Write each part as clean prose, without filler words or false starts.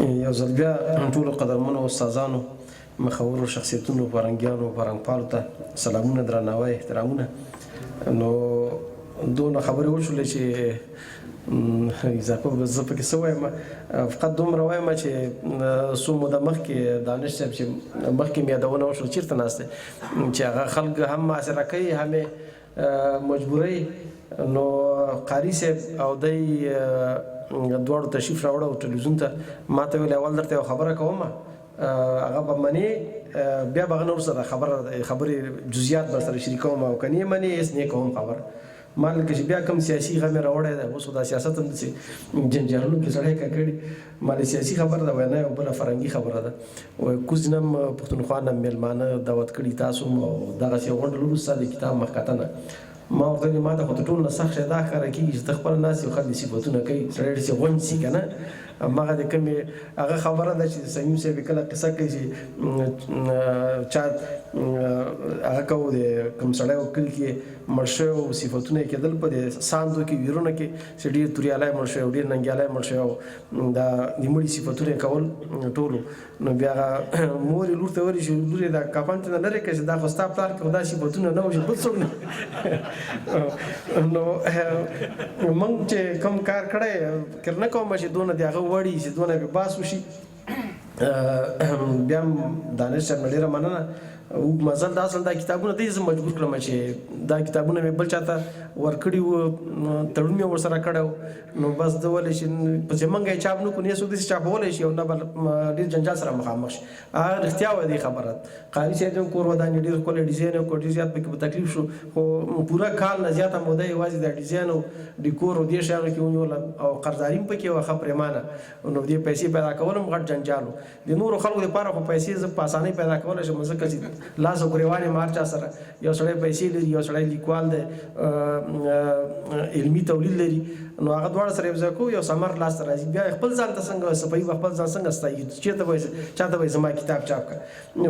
یو ځل بیا ټولو قدرمنو استادانو مخورو شخصیتونو فرهنګیانو فرهنګپالو ته سلامونه درناوی احترامونه. نو دونه خبرې وشولې چې اضافه زه پکې څه وایم، فقط دومره وایم چې څو موده مخکې دانش صاحب چې مخکې مې یادونه وشول چېرته ناست دی چې هغه خلک هم محاصره کوي هم یې مجبوروي. نو قاري صاحب او دی دواړو تشریف راوړه او ټلویزیون ته ما ته ویل اول درته یو خبره کوم هغه به منې بیا به هغه نور سره خبرې جزئیات به سره شریکوم او که نه منې هېڅ نه کوم خبره. ما لکه چې بیا کوم سیاسي غم یې راوړی دی اوس خو دا سیاست هم داسې جنجالونو کې سړی ککړي. ما له سیاسي خبره ده وینا یو بله فرهنګي خبره ده. وایي کوز نه هم پښتونخوا نه میلمانه دعوت کړي تاسو هم او دغسې یو غونډه لرو ستا د کتاب مخکتنه. ما ورته ویل ما ته خو د ټولو نه سخت شی دا ښکاره کېږي چې ته خپله ناست یو خلک صفتونه کوي سړی ډېر غونډ شي که نه. هماغه د کومې هغه خبره ده چې صمیم صاحب یې کله قصه کوي چې چا هغه کوو د کوم سړی و کلي کې مړ شوی او صفتونه یې کېدل په د ساندو کې ویرونه کې چې ډېر توریالی مړ شوی او ډېر ننګیالی مړ شوی او دا د مړي صفتونه یې کول ټولو. نو بیا هغه مور یې لور ته ویلي چې لور یې دا کفن ته نه لرې کړه چې دا خو ستا پلار کې خو دا صفتونه نه وو چې بل څوک نه. نو موږ چې کوم کار کړی فکر نه کوم چې دونه د هغه وړي چې دونه پې باس وشي. بیا هم دانش صاحب نه ډېره مننه. اوږد مزل دا اصل دا کتابونه دی زه مجبور کړم چې دا کتابونه مې بل چاته ورکړي وو تړون مې ورسره کړی و. نو بس ده ویلی چې پسې موږ یې چاپ نه کړو نه څوک داسې چاپولی شي او نه به ډېر جنجال سره مخامخ شي. هغه رښتیا وایي دې خبره. قاري صاحب هم کور ودانې ډېر ښکلی ډیزاین یې وکړ ډېر زیات پکې په تکلیف شو خو پوره کال نه زیاته موده یوازې دا ډیزاین او ډیکور او دې شیانو کې ونیوله او قرضداري هم پکې وه ښه پرېمانه. نو دې پیسې پیدا کول هم غټ جنجال و. د نورو خلکو دپاره خو پیسې زه په اسانۍ پیدا کولی شم ځکه چې لاس او ګریوان یې مار چا سره یو سړی پیسې لري یو سړی لیکوال دی علمي تولید لري. نو هغه دواړه سره یو ځای کوو یو ثمر لاسته راځي. بیا خپل ځان ته څنګه صفایي به خپل ځان څنګه ستایي چېرته به چاته به زما کتاب چاپ کړه.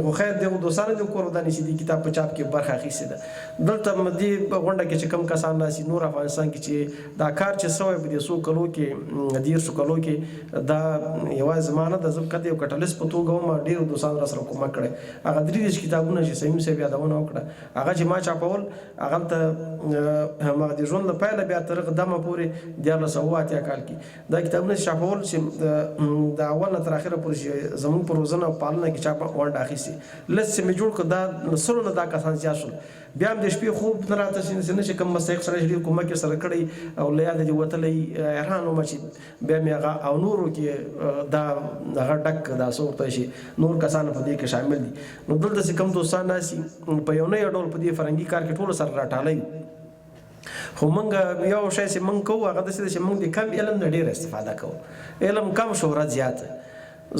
خو خیر دغو دوستانو دې کور ودانې چې دې کتاب په چاپ کې برخه اخیستې ده. دلته دې غونډه کې چې کوم کسان ناستي نور افغانستان کې چې دا کار چې سوی په دې څو کلو کې 13 کلو کې دا یوازې زما نه ده زه فقط یو کټلیست په توګه وم ډېرو دوستانو را سره کومک کړی. هغه 23 کتابونه چې صمیم صاحب یادونه وکړه هغه چې ما چاپول هغلته هماغه د ژوند له پیله بیا تر دمه پورې 1480 کال کې دا کتابونه چاپول چې د اول نه تر اخره پورې زموږ په روزنه او پالنه کې چا ونډه اخیستې. لس چې مې جوړ کړ دا سلو نه دا کسان زیات شول. بیا هم د شپې خوب نه راته نه چې کوم مستحق سړی چې ډېر کومک یې سره کړی او له یاده دې وتلی حیران وم چې بیا مې هغه او نورو کې دا هغه ډک دا څه ورته شي نور کسان په دې کې شامل دي. نو دلته چې کوم دوستان ناستي په یو نه یو ډول په دې فرهنګي کار کې ټولو سره راټالی خو موږ یو شی چې موږ کوو هغه داسې ده چې موږ د کم علم نه ډېره استفاده کوو. علم کم شهرت زیاته.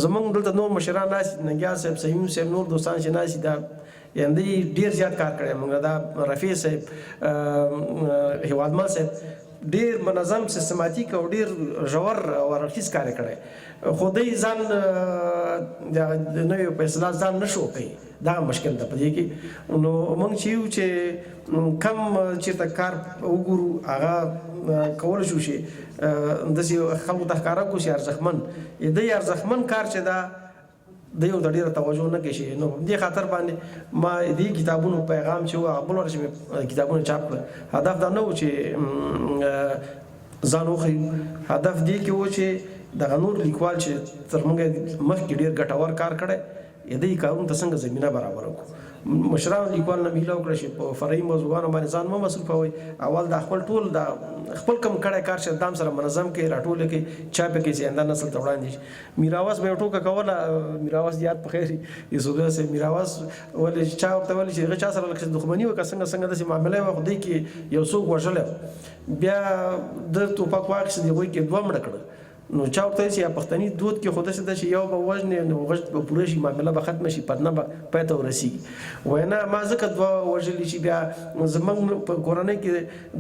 زموږ دلته نور مشران ناستي ننګیال صاحب صمیم صاحب نور دوستان چې ناستي دا یعنې ډېر زیات کار کړی موږ. دا رفیع صاحب هیوادمل صاحب ډېر منظم سیستماتیک او ډېر ژور او هرکیز کار یې کړی. خو دی ځان د نویو په اصطلاح ځان نه شو کوي دغه مشکل ده په دې کې. نو موږ چې یو چې کم چېرته کار وګورو هغه کولی شو چې داسې خلکو ته ښکاره کړو چې ارزښتمن دی ارزښتمن کار چې دا د یو د ډېره توجه نه کوي. نو دې خاطر باندې ما دې کتابونو پیغام چې و هغه بل ورځ مې کتابونه چاپ کړل. هدف دا نه و چې ځان وښیو. هدف دې کې و چې دغه نور لیکوال چې تر موږ مخکې ډېر ګټور کار کړی دې کارونو ته څنګه زمینه برابره کړو. مشرانو لیکوال نه هیله وکړه چې په فرعي موضوعانو باندې ځان مه مصروفوئ. اول دا خپل ټول دا خپل کم کړی کار چې دام سره منظم کړئ راټول کړئ چاپ کړئ چې آینده نسل ته وړاندې شي. میراواس به یو ټوکه کوله میراواس یاد په خیر یوسفزی صاحب میراواس ولې چا ورته ویل چې هغه چا سره لکه دښمني وکړه څنګه داسې معامله وه خو دی کې یو څوک وژلی بیا د ټوپک واخیست د هغوی کې دوه مړه کړه. نو چا ورته چې پښتني دود کې خو داسې ده چې یو به وژنې نو غږ به پوره شي معامله به ختمه شي پتنه به پای ته ورسېږي. وایي نه ما ځکه دوه وژلي چې بیا زموږ په کورنۍ کې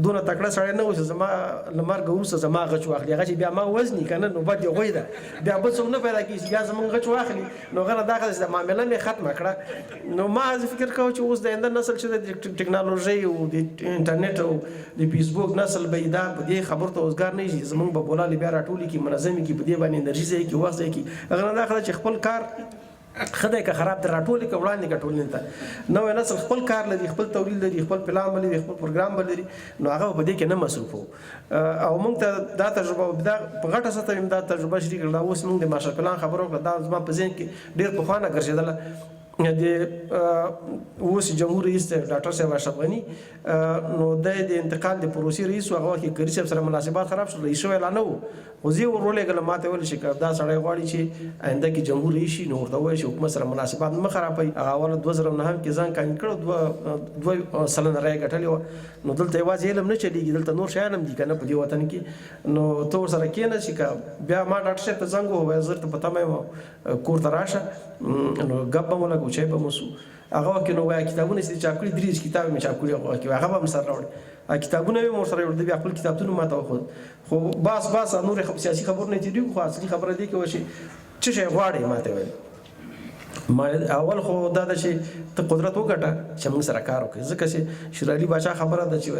دونه تکړه سړی نه و چې زما له مرګه وروسته زما غچ واخلي. هغه چې بیا ما وزني که نه نو بد د هغوی ده بیا بل څوک نه پیدا کېږي چې بیا زموږ غچ واخلي. نو هغه نه دا ښه ده معامله مې ختمه کړه. نو ما فکر کوم چې اوس د آینده نسل چې د ټکنالوژۍ او د انټرنیټ او د فیسبوک نسل به دا په دې خبرو ته اوزګار نه شي. زموږ به بولالې بیا راټولي کړي منظم منظم کی په دې باندې انرژي ځای کی وخت ځای کی هغه نه داخله چې خپل کار خدای که خراب در راټول کې وړاندې کټول نه تا نو نسل خپل کار لري خپل تولید لري خپل پلان لري خپل پروګرام لري نو هغه په دې کې نه مصروف او موږ ته دا تجربه دا په غټه سطح دا تجربه شریک کړل اوس موږ د ماشر پلان خبرو کړه دا زما په ذهن کې ډېر په خوانه ګرځیدله د اوس جمهور رئیس ډاکټر صاحب اشرف غنی نو د انتقال د پروسې رئیس هغه کې کری صاحب سره مناسبات خراب شول رئیس اعلان وو خو زه ورولې غل ماته ول شي دا سړی غواړي چې آینده کې جمهور رئیس شي نو ورته وایي چې حکومت سره مناسبات نه خرابوي هغه ول 2009 کې ځان کاین کړو دوه سلنه راي غټلې نو دلته یوازې علم نه چلیږي دلته نور شیان هم دي کنه په دې وطن کې نو تو سره کېنه چې بیا ما ډاکټر صاحب ته زنګ وو زه ته پته مې کور ته راشه نو غب مولا کوچې به مسو هغه کې نو وای کتابونه چې چاپ کړی درې کتاب مې چاپ کړی هغه به سره راوړ کتابونه مې مور سره ورته بیا خپل کتابونه ماته خو باس نور سیاسي خبر نه دي خو اصلي خبره دي کې وشي چې شي غواړي ماته ویل ما اول خو دا د شي ته قدرت وګټه چې موږ سره کار وکړي ځکه چې شیر علي بادشاه خبره ده چې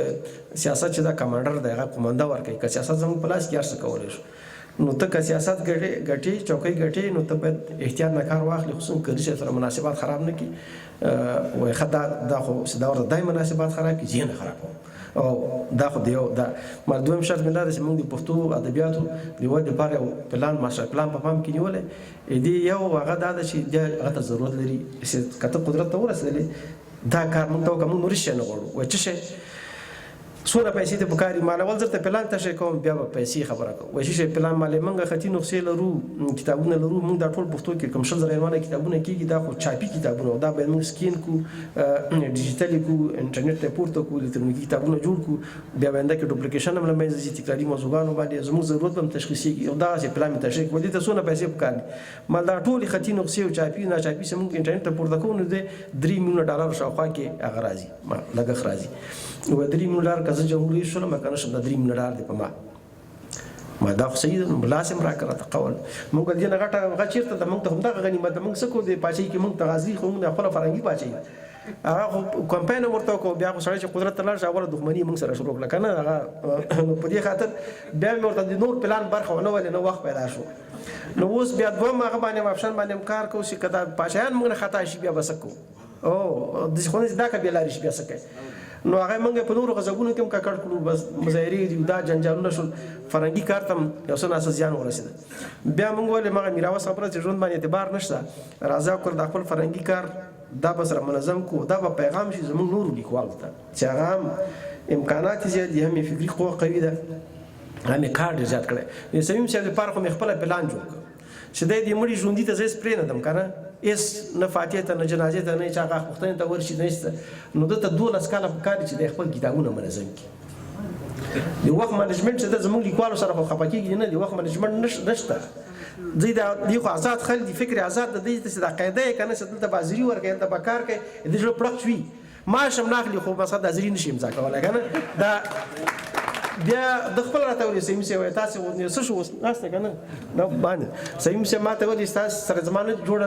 سیاست چې دا کمانډر دی هغه قومنده ورکوي که سیاست زموږ په لاس کې ارڅ کولای شو نو ته که سیاست ګټي چوکۍ ګټي نو ته باید احتیاط نه کار واخلي خصوصا کړي چې سره مناسبات خراب نه کړي وای خدا دا خو دا ورته دای مناسبات خراب کړي ځین خراب او دا خو دیو دا مردوم شرط مله چې موږ د پښتو ادبیاتو د ودې لپاره یو پلان ماشر پلان په پام کې نیولې دې یو هغه دا چې د هغه ضرورت لري چې کته قدرت ته ورسېدلې دا کار موږ ته کوم نور شي نه غواړو و چې شي څوره پیسې ته پکاري مال اول ځرته پلان ته کوم بیا به پیسې خبره کوم وایي چې پلان مال منګه ختی نقصې لرو کتابونه لرو موږ دا ټول پښتو کې کوم شل زره کتابونه کېږي دا خو چاپي کتابونه دا به موږ سکین کو ډیجیټلی کو انټرنیټ ته پورته کو الکترونیکي کتابونه جوړ کو بیا باندې کې ډوپلیکیشن هم لمې ځي تکراری موضوعانو باندې زموږ ضرورت هم تشخیصي او دا چې پلان تشریح ودی ته څونه پیسې پکاري مال دا ټول ختی نقصې او چاپي نه چاپي سم انټرنیټ ته پورته کوو نو د $3 ملیون شاوخوا کې هغه راځي ما لګښ راځي و $3 ملیون کزه جمهوریت شول ما کنه شم $3 ملیون دی په ما دا خو سید ملاسم را کړه تقول موږ دې نه غټه غچیرته د موږ ته هم دا غنیمت موږ سکو دی پاتې کې موږ تغازی خو موږ خپل فرنګي پاتې هغه کمپاین ورته کو بیا خو سړی چې قدرت تلل شي اوله دښمنی موږ سره شروع کړه کنه هغه په دې خاطر بیا موږ ورته د نور پلان برخه ونه ولې نو وخت پیدا شو نو اوس بیا دوه هغه باندې آپشن باندې کار کوو چې کدا پاشان موږ خطا شي بیا بسکو او د خو نه دا کبي لاري شي بیا سکه نو هغه موږ په نورو غزبونو کې ککړ کړو بس مظاهرې دي دا جنجالونه شول فرنګي کار ته یو څه ناس زیان ورسېد بیا موږ ولې مغه میراث خبره چې ژوند باندې اعتبار نشته راځه کړ د خپل فرنګي کار دا به سره منظم کو دا به پیغام شي زموږ نور لیکوالو ته چې هغه امکانات زیات دي هم فکری قوه قوي ده هم کار زیات کړي د سمیم صاحب لپاره خو خپل پلان جوړ کړ چې د دې مړي ژوندۍ ته زیس پرې نه دم کنه اس نه فاتحه ته نه جنازه ته نه چا غاښ پختنه ته ورشي نشته نو دته 12 کاله پکاري چې د خپل کتابونه منظم کړي د وخت منیجمنت چې د زموږ لیکوالو سره خو خپکیږي نه د وخت منیجمنت نشته دی خو آزاد خل دی فکر آزاد د دې څه د قاعده کنه چې دلته بازری ورکې دلته بکار کې د جوړ پړق شوی ما شم ناخلی خو بس د ازری نشي امضا کولای کنه دا بیا د خپل راته ولې سیمه سي وای تاسو څه شو ناسته کنه نو باندې سیمه سي ماته ولې تاسو سره زمانه جوړ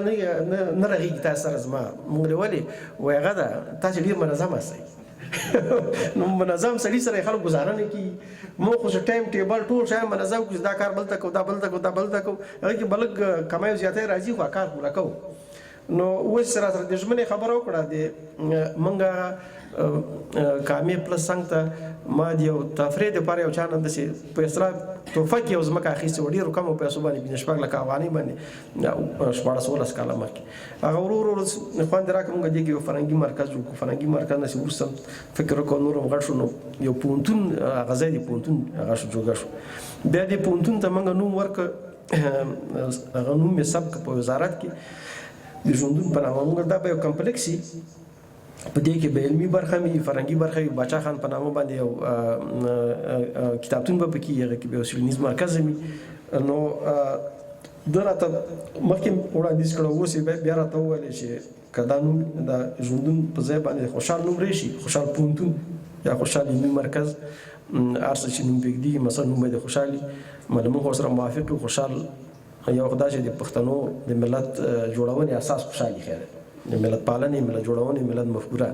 نه راغی تاسو سره زما موږ ولې وای غدا تاسو ډیر منظم اوسئ نو منظم سړي سره خلک گزاره نه کی مو خو ټایم ټیبل ټول شای منظم کو دا کار بل تک دا بل تک دا بل تک هغه کې بلګ کمای زیاته راځي خو کار پورا کو نو اوس سره د ژمنې خبرو کړه د منګه کامې پلس څنګه ما دیو تفرید لپاره یو چانه د سي په اسرا توفه کې اوس مکه اخیسته وړي رقم په سوبانی بنشپاک لکه افغاني باندې شپاره 16 کاله مخکې هغه ورور خوان دراکم غدي کې فرنګي مرکز جوړ فرنګي مرکز نشي ورسم فکر کو نور غړ شو نو یو پونتون غزا دي پونتون هغه شو جوړ شو بیا دي پونتون ته منګ نوم ورک هغه نوم یې سبق په وزارت کې د ژوندون په نامه موږ دا به یو کمپلیکسي په دې کې به علمي برخه مې فرنګي برخه بچا خان په نامه باندې یو کتابتون به پکې هغه کې به سیلینیز مرکز مې نو دراته مخکې وړاندیز کړو اوس بیا راته وویل چې کدا نوم د ژوندون په ځای باندې خوشحال نوم راشي خوشحال پونتون یا خوشحال علمي مرکز ارڅ چې نوم بګدي مثلا نوم د خوشحالي معلومه سره موافق خوشحال یو خدای چې د پښتنو د ملت جوړونې اساس خوشحالي خیره د ملت پالنې ملت جوړونې ملت مفکوره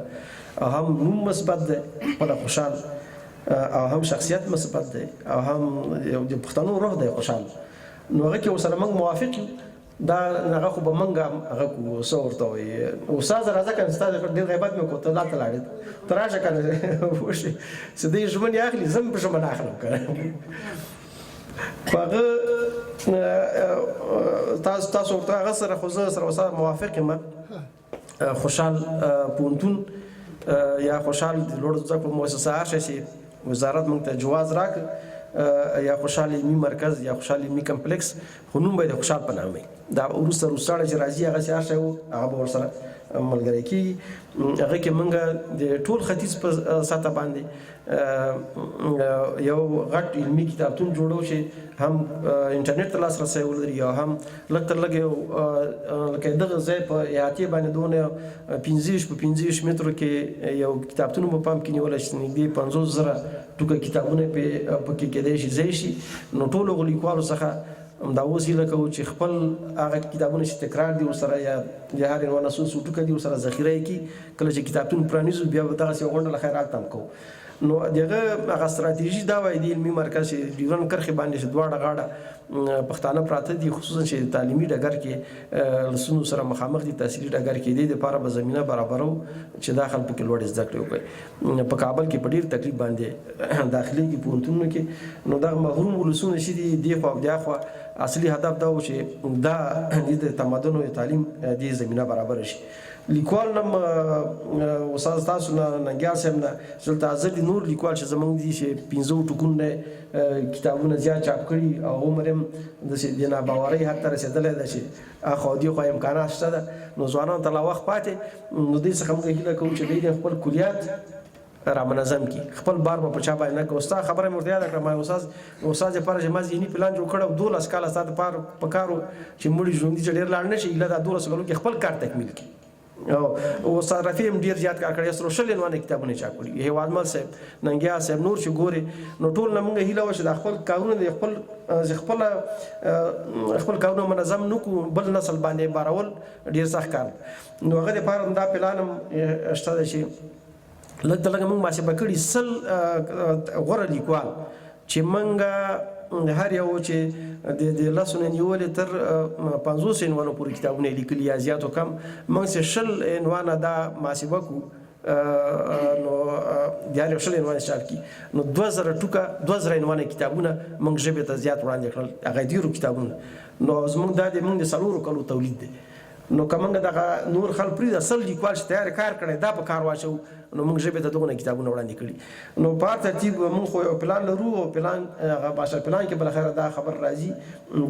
او هم نوم مثبت ده په خوشحال او هم شخصیت مثبت ده او هم د پښتنو روح ده خوشحال نو هغه کې ورسره موږ موافق یو دا هغه خو به موږ هغه کو څه ورته وایي استاد راځه کنه استاد ډېر غیبت مې کوته لا ته لاړې ته راشه کنه وشي چې دې ژمنې اخلي زه هم په ژمنه اخلم کنه هغه تاسو ورته هغه سره خو زه سره موافق یم خوشحال پوهنتون یا خوشحال لوړ زده کړو مؤسسه هر شی چې وزارت موږ ته جواز راکړ یا خوشحال علمي مرکز یا خوشحال علمي کمپلیکس خو نوم به د خوشحال په نامه دا وروسته روساړه چې راځي هغه چې هر شی وو هغه به ورسره ملګری کېږي هغه کې موږ د ټول ختیځ په سطح باندې یو غټ علمي کتابتون جوړو چې هم انټرنیټ ته لاسرسی ولري یا هم لږ تر لږه لکه دغه ځای په احاطې باندې دونه 15 په 15 مترو کې یو کتابتون په پام کې نیول شي نږدې 50,000 ټوکه کتابونه په کې کېدای شي ځای شي نو ټولو لیکوالو څخه دا اوس هیله کوو چې خپل هغه کتابونه چې تکرار دي ورسره یا هر یو نصوص ټوکه دي ورسره ذخیره کړي کله چې کتابتون پرانیزو بیا به دغسې یو غونډه له خیرات هم کوو نو دغه هغه ستراتیژي دا وایي د علمي مرکز چې ډیورنډ کرښې باندې چې دواړه غاړه پښتانه پراته دي خصوصا چې تعلیمي ډګر کې لسونو سره مخامخ دي تحصیلي ډګر کې دي دپاره به زمینه برابرو چې دا خلک پکې لوړې زده کړې وکړي په کابل کې په ډېر تکلیف باندې داخليږي پوهنتونونو کې نو دغه محروم ولسونه چې دي دې خوا او دې خوا اصلي هدف دا و چې دا د تمدن او تعلیم دې زمینه برابر شي لیکوال نم استاد تاسو نه ننګیال صاحب نه دلته حاضر دي نور لیکوال چې زمونږ دي چې 15 ټکونه کتابونه زیات چاپ کړي او عمر هم د ناباورۍ حد ته رسېدلی ده چې خو دې خوا امکانات شته ده نو ځوانانو ته لا وخت پاتې نو دې څخه موږ هیله کوو چې دوی خپل کلیات را منظم کی خپل بار په چا باندې نه کوستا خبره مې ورته یاد کړم استاد لپاره چې ما ځینی پلان جوړ کړو 12 کال استاد پکارو چې مړي ژوند دي ډېر لاړ نشي اله دا 12 کالو کې خپل کار تکمیل کی او استاد رفیع هم ډېر زیات کار کړی سره شل نوانه کتابونه چاپ کړي هیواد مل صاحب ننګیا صاحب نور چې ګوري نو ټول موږ هیله وشه د خپل کارونه د خپل کارونه منظم نکو بل نسل باندې بارول ډېر سخت کار نو هغه لپاره دا پلان هم شته چې لږ لږ موږ محاسبه کړي سل غوره لیکوال چې موږ هر یو چې د لاسونه نیولې تر 50 عنوانو پورې کتابونه لیکلي یا زیات او کم موږ چې شل عنوانه دا محاسبه کو نو دیار شل عنوان چاپ کی نو 2000 ټوکه 2000 عنوانه کتابونه موږ ژبه ته زیات وړاندې کړل هغه ډیرو کتابونه نو زموږ د موږ د سلورو کلو تولید دی نو کومه دغه نور خلک پرې د اصل لیکوال چې تیار کار کړي دا په کار واچو نو موږ ژبه ته دغه کتابونه وړاندې کړي نو په ترتیب موږ خو یو پلان لرو او پلان هغه باشا پلان کې بل خیره دا خبر راځي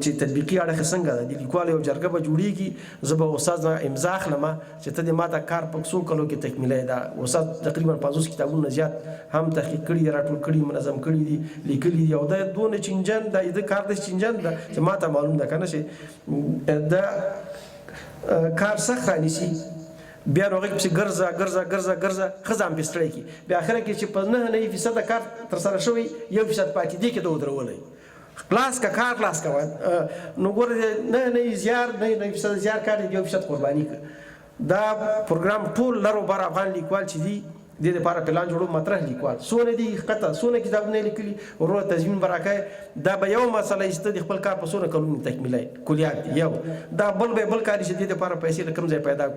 چې تطبیقي اړخ څنګه د لیکوال یو جرګه به جوړیږي زبه استاد امضا خلمه چې ته د ماته کار په څو کلو کې تکمیلې دا استاد تقریبا 50 کتابونه زیات هم تحقیق کړي راټول کړي منظم کړي دي لیکلي دي او دا دونه چنجن د کار د چنجن چې ماته معلوم ده کنه چې دا کار سخت رانیسي بیا هغه چې ګرځه خزام پستړی کی بیا اخر کې چې په 9% کار تر سره شوی 1% پاتې دی کې دوه درولې کلاس کا کار کلاس کا نو ګور نه زیار 9% زیار کار دی 1% قرباني دا پروګرام ټول لرو بار افغان لیکوال چې دی د لپاره پلان جوړو مطرح لیکوال سونه دي قطه سونه کتابونه لیکلي ورو تضمین برکه دا به یو مسله است د خپل کار په سونه کلون تکمیلای کلیات یو دا بل کاری چې د لپاره پیسې کم ځای پیدا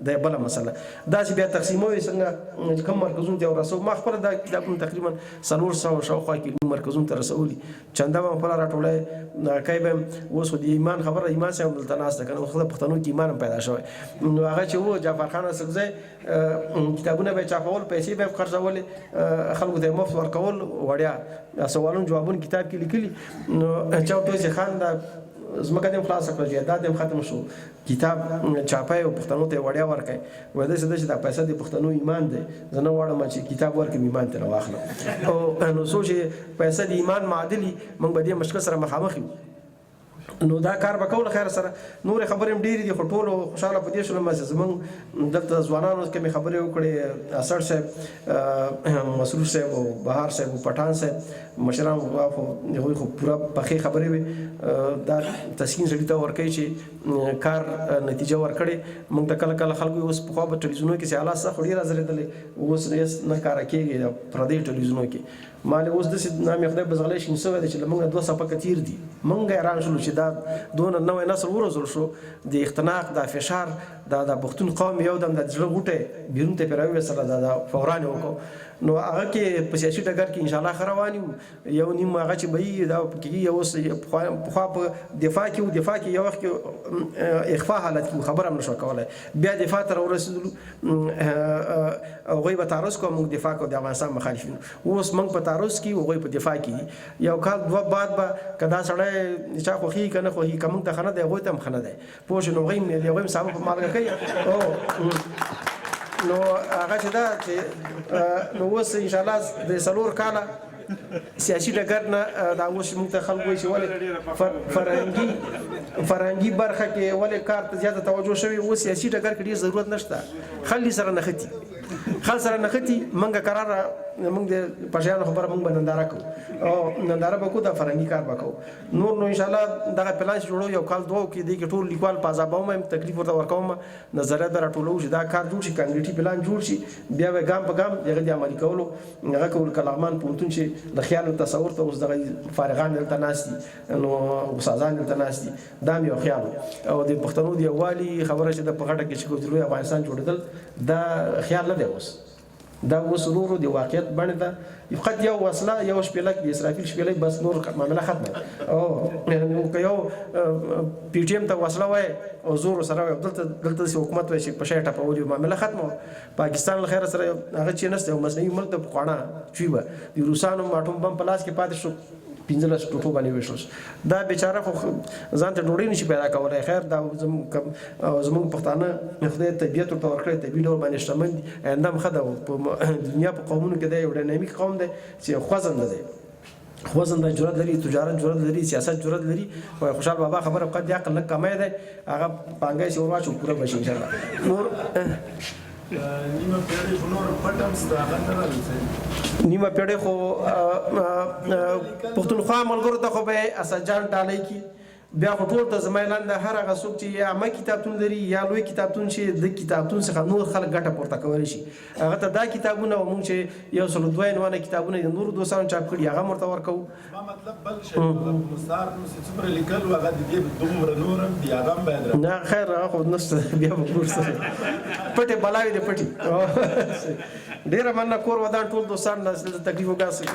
د بل مسله دا چې بیا تقسیموي څنګه کوم مرکزونه دی ورسو ما خپل دا کتابونه تقریبا 300 شاوخوا کې مرکزونه تر رسولي چنده ما خپل راټولای کای به اوس د ایمان خبره ایمان سره دلته ناس ده کنه خو د پښتنو کې ایمان پیدا شوی نو هغه چې وو جعفر خان اسقزی کتابونه به چاپول پیسې به خرڅول خلکو ته مفت ورکول وړیا سوالونو جوابونو کتاب کې لیکلي نو چاوټوي خان دا زمکه دم خلاص کړل دا دم ختم شو کتاب چاپای او پښتنو ته وړیا ورکای ودا چې دا پیسې د پښتنو ایمان دی زنه وړم چې کتاب ورکې ایمان ته واخلم او نو سوچ پیسې د ایمان معادلي موږ به د مشکل سره مخامخ یو نو دا کار وکول خیر سره نور خبرې ډېری دي خټول خوشاله پدې شول ما زمون دلته ځوانانو کې می خبرې وکړې اثر صاحب مسرور صاحب او بهار صاحب او پټان صاحب مشران وافو خو پورا پخې خبرې وي دا تسکین سړی ته ورکې چې کار نتیجه ورکړي موږ د کله خلکو اوس په خو په ټلویزیونو کې سیاله سره خوري راځرېدلې اوس نه کار کوي پردې ټلویزیونو کې مال اوس د نامې خدای بزغلې شین سوې چې موږ 200 پکې تیر دي موږ حیران شول چې دا دونه نوی نسل وروزل شو د اختناق د فشار د پښتون قوم یو دم د زړه غوټه بیرون ته پیراوي سره د فوران وکړو نو هغه کې په سیاسي ډګر کې ان شاء الله خروانی یو نیم هغه چې به دا کې یو خو په دفاع کې یو وخت اخفاء حالت کې خبر هم نشو کولای بیا دفاع تر ورسېدلو هغوی به تعرض کوو موږ دفاع کوو د افغانستان مخالفین اوس موږ په تعرض کې هغوی په دفاع کې یو کال دوه بعد به که دا سړی چا خوښي که نه خوښي که موږ ته ښه نه دی هغوی ته هم ښه نه دی پوه شو نو هغوی هم صحابه په مالګه کوي نو هغه چې دا چې نو اوس انشاءالله د 4 کاله سیاسي ډګر نه دا اوس موږ ته خلک وایي چې ولې فرهنګي برخه کې ولې کار ته زیاته توجه شوې اوس سیاسي ډګر کې ډېر ضرورت نشته خلک سره نښتي موږ قراره موږ د پښیانو خبره موږ به ننداره کوو او ننداره به کوو د فرهنګي کار به کوو نور نو انشاءالله دغه پلان جوړو یو کال دوه کې دی کې ټول لیکوال په عذابوم هم تکلیف ورته ورکوم نظریات به راټولو چې دا کار جوړ شي کانکریټي پلان جوړ شي بیا به ګام په ګام دغه د عملي کولو هغه کول کلغمان پوهنتون چې د خیال تصور ته اوس دغه فارغان دلته ناست دي نو استادان دلته ناست دي دا مې یو خیال او د پښتنو د یووالي خبره چې د په غټه کې چې کوم افغانستان جوړېدل دا خیال نه دی اوس دا اوس ورو د واقعیت باندې ده فقط یو وسله یو شپېلک د اسرافیل شپېلک بس نور معامله ختمه او که یو پی ټي ایم ته وسله وای او زور سره وای دلته حکومت وای چې په شی ټپولي معامله ختمه پاکستان له خیره سره هغه چې نشته یو مصنوعي ملک د پخوانه چوي به د روسانو اټوم بم په لاس کې پاتې شو 15 ټوټو باندې وشو دا بیچاره خو ځان ته ډوډۍ نشي پیدا کولای خیر دا زموږ پښتانه خدای طبیعت ورته ورکړی طبیعي ډول باندې شتمن دي آینده هم ښه ده په دنیا په قومونو کې دی یو ډاینامیک قوم دی چې خوځنده دی خوځنده جرأت لري تجارت جرأت لري سیاست جرأت لري خوشحال بابا خبره فقط د عقل نه کمای دی هغه پانګه چې ورواچو پوره بشي انشاءالله نور نیمه پیړۍ خو نور پټ هم ستا هغه نه راځي نیمه پیړۍ خو پښتونخوا ملګرو ته خو به اسدجان ډالۍ کی بیا خو ټول ته زما اعلان ده هر هغه څوک چې یا عامه کتابتون لري یا لوی کتابتون چې د کتابتون څخه نور خلک ګټه پورته کولی شي هغه ته دا کتابونه مونږ چې 102 عنوانه کتابونه د نورو دوستانو چاپ کړي هغه ورته ورکوو ما مطلب بل شی مستعار نو چې څومره لیکل هغه د دې دومره نور هم دي هغه هم باید نه خیر هغه خو نشته بیا به کور سره پټې بلاوې دې پټې ډېره مننه کور ودان ټول دوستان تکلیف وګاسئ